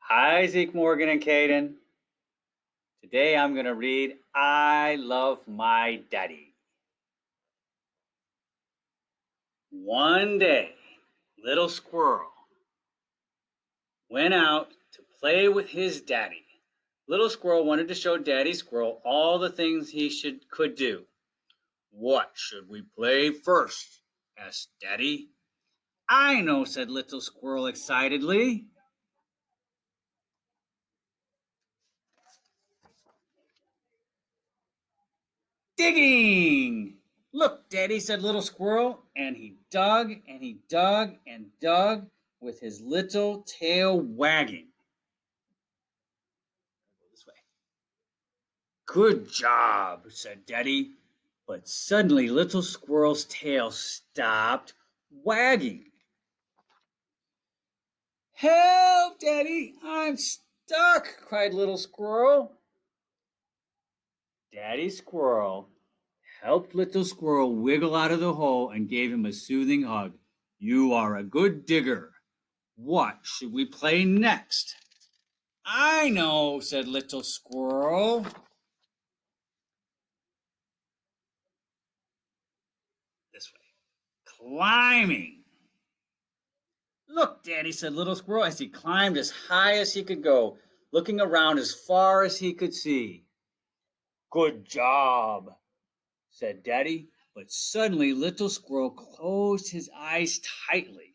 Hi, Zeke Morgan and Caden. Today I'm going to read I Love My Daddy. One day, little squirrel went out to play with his daddy. Little squirrel wanted to show Daddy Squirrel all the things he could do. What should we play first? Asked Daddy. I know, said Little Squirrel excitedly. Digging! Look, Daddy, said Little Squirrel, and he dug and he dug and dug with his little tail wagging. Go this way. Good job, said Daddy, but suddenly Little Squirrel's tail stopped wagging. Help, Daddy, I'm stuck, cried Little Squirrel. Daddy Squirrel helped Little Squirrel wiggle out of the hole and gave him a soothing hug. You are a good digger. What should we play next? I know, said Little Squirrel. This way. Climbing. Look, Daddy, said Little Squirrel as he climbed as high as he could go, looking around as far as he could see. Good job, said Daddy, but suddenly Little Squirrel closed his eyes tightly.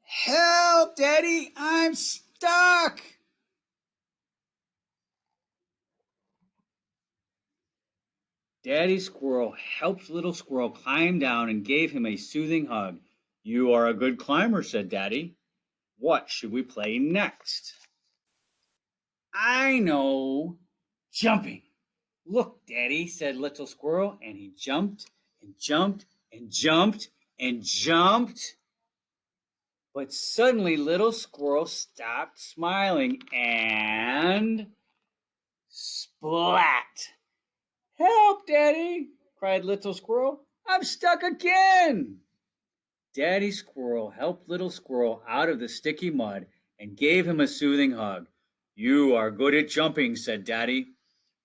Help, Daddy, I'm stuck. Daddy Squirrel helped Little Squirrel climb down and gave him a soothing hug. You are a good climber, said Daddy. What should we play next? I know. Jumping. Look, Daddy, said Little Squirrel, and he jumped and jumped and jumped and jumped. But suddenly Little Squirrel stopped smiling and splat. Help, Daddy, cried Little Squirrel. I'm stuck again. Daddy Squirrel helped Little Squirrel out of the sticky mud and gave him a soothing hug. You are good at jumping, said Daddy.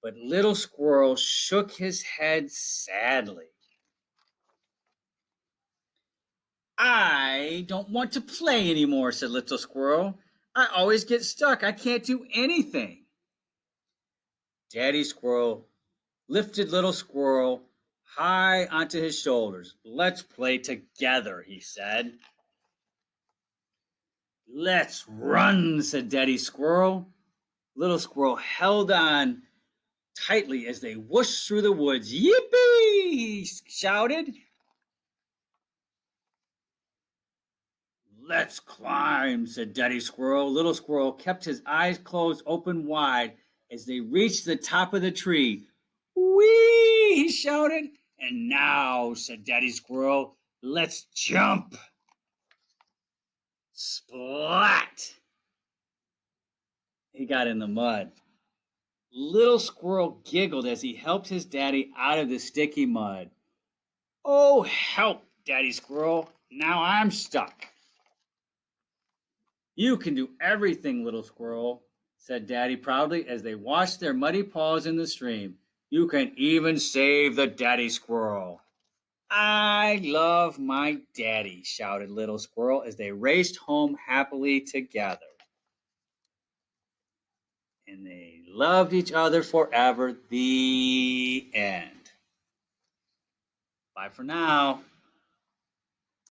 But Little Squirrel shook his head sadly. I don't want to play anymore, said Little Squirrel. I always get stuck. I can't do anything. Daddy Squirrel lifted Little Squirrel high onto his shoulders. Let's play together, he said. Let's run, said Daddy Squirrel. Little Squirrel held on tightly as they whooshed through the woods. Yippee! He shouted. Let's climb, said Daddy Squirrel. Little Squirrel kept his eyes closed open wide as they reached the top of the tree. Whee! He shouted. And now, said Daddy Squirrel, let's jump. Splat! He got in the mud. Little Squirrel giggled as he helped his daddy out of the sticky mud. Oh, help, Daddy Squirrel. Now I'm stuck. You can do everything, Little Squirrel, said Daddy proudly as they washed their muddy paws in the stream. You can even save the Daddy Squirrel. I love my daddy, shouted Little Squirrel as they raced home happily together. And they loved each other forever. The end. Bye for now.